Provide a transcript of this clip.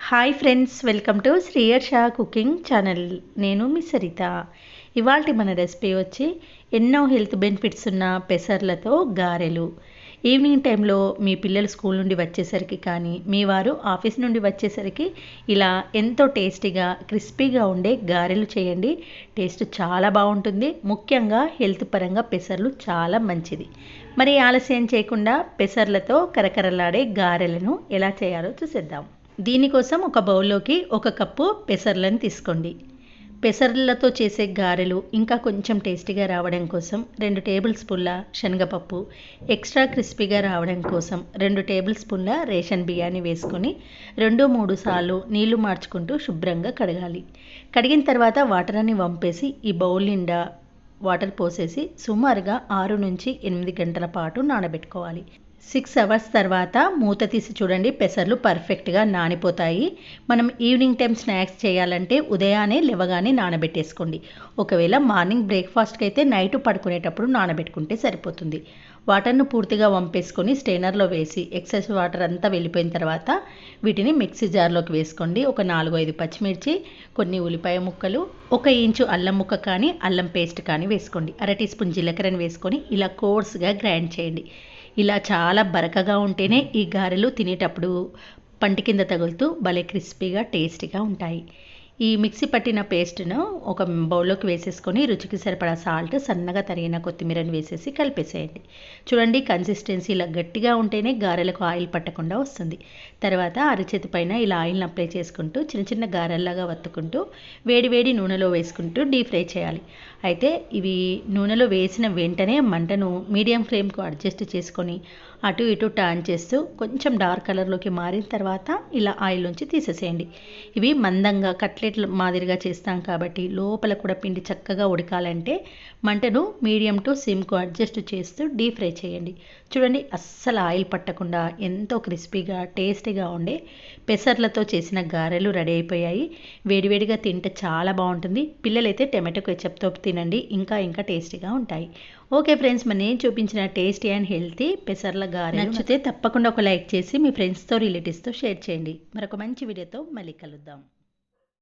Hi friends, welcome to Srihari Shah cooking channel. నేను మీ సరిత. ఇవాల్టి మన రెసిపీ వచ్చి ఎన్నో హెల్త్ బెనిఫిట్స్ ఉన్న పెసర్లతో గారెలు. ఈవినింగ్ టైంలో మీ పిల్లలు స్కూల్ నుండి వచ్చేసరికి కానీ మీ వారు ఆఫీస్ నుండి వచ్చేసరికి ఇలా ఎంతో టేస్టీగా క్రిస్పీగా ఉండే గారెలు చేయండి. టేస్ట్ చాలా బాగుంటుంది. ముఖ్యంగా హెల్త్ పరంగా పెసర్లు చాలా మంచిది. మరి ఆలస్యం చేయకుండా పెసర్లతో కరకరలాడే గారెలను ఎలా చేయాలో చూసేద్దాం. దీనికోసం ఒక బౌల్లోకి 1 కప్పు పెసర్లను తీసుకోండి. పెసర్లతో చేసే గారెలు ఇంకా కొంచెం టేస్టీగా రావడం కోసం 2 టేబుల్ స్పూన్ల శనగపప్పు, ఎక్స్ట్రా క్రిస్పీగా రావడం కోసం 2 టేబుల్ స్పూన్ల రేషన్ బియ్యాన్ని వేసుకొని 2-3 సార్లు నీళ్లు మార్చుకుంటూ శుభ్రంగా కడగాలి. కడిగిన తర్వాత వాటర్ అన్ని వంపేసి ఈ బౌల్ నిండా వాటర్ పోసేసి సుమారుగా 6 నుంచి 8 గంటల పాటు నానబెట్టుకోవాలి. 6 అవర్స్ తర్వాత మూత తీసి చూడండి, పెసర్లు పర్ఫెక్ట్గా నానిపోతాయి. మనం ఈవినింగ్ టైం స్నాక్స్ చేయాలంటే ఉదయాన్నే లేవగానే నానబెట్టేసుకోండి. ఒకవేళ మార్నింగ్ బ్రేక్ఫాస్ట్కి అయితే నైట్ పడుకునేటప్పుడు నానబెట్టుకుంటే సరిపోతుంది. వాటర్ను పూర్తిగా వంపేసుకొని స్ట్రైనర్లో వేసి ఎక్సెస్ వాటర్ అంతా వెళ్ళిపోయిన తర్వాత వీటిని మిక్సీ జార్లోకి వేసుకోండి. ఒక 4-5 పచ్చిమిర్చి, కొన్ని ఉల్లిపాయ ముక్కలు, 1 ఇంచు అల్లం ముక్క కానీ అల్లం పేస్ట్ కానీ వేసుకోండి. 1/2 టీ స్పూన్ జీలకర్రని వేసుకొని ఇలా కోర్స్గా గ్రైండ్ చేయండి. ఇలా చాలా బరకగా ఉంటేనే ఈ గారెలు తినేటప్పుడు పంటి కింద తగులుతూ భలే క్రిస్పీగా టేస్టీగా ఉంటాయి. ఈ మిక్సీ పట్టిన పేస్ట్ను ఒక బౌల్లోకి వేసేసుకొని రుచికి సరిపడా సాల్ట్, సన్నగా తరిగిన కొత్తిమీరని వేసేసి కలిపేసేయండి. చూడండి, కన్సిస్టెన్సీ ఇలా గట్టిగా ఉంటేనే గారెలకు ఆయిల్ పట్టకుండా వస్తుంది. తర్వాత అరచేతి పైన ఇలా ఆయిల్ని అప్లై చేసుకుంటూ చిన్న చిన్న గారెల్లాగా వత్తుకుంటూ వేడి నూనెలో వేసుకుంటూ డీప్ ఫ్రై చేయాలి. అయితే ఇవి నూనెలో వేసిన వెంటనే మంటను మీడియం ఫ్లేమ్కు అడ్జస్ట్ చేసుకొని అటు ఇటు టర్న్ చేస్తూ కొంచెం డార్క్ కలర్లోకి మారిన తర్వాత ఇలా ఆయిల్ నుంచి తీసేసేయండి. ఇవి మందంగా కట్లెట్లు మాదిరిగా చేస్తాం కాబట్టి లోపల కూడా పిండి చక్కగా ఉడకాలంటే మంటను మీడియం టు సిమ్కు అడ్జస్ట్ చేస్తూ డీప్ ఫ్రై చేయండి. చూడండి, అస్సలు ఆయిల్ పట్టకుండా ఎంతో క్రిస్పీగా టేస్టీగా ఉండే పెసర్లతో చేసిన గారెలు రెడీ అయిపోయాయి. వేడివేడిగా తింటే చాలా బాగుంటుంది. పిల్లలైతే టమాటో కెచప్తో తినండి, ఇంకా టేస్టీగా ఉంటాయి. ఓకే ఫ్రెండ్స్, మరి నేను చూపించిన టేస్టీ అండ్ హెల్తీ పెసర్ల గారెలు నచ్చితే తప్పకుండా ఒక లైక్ చేసి మీ ఫ్రెండ్స్తో రిలేటివ్స్తో షేర్ చేయండి. మరొక మంచి వీడియోతో మళ్ళీ కలుద్దాం.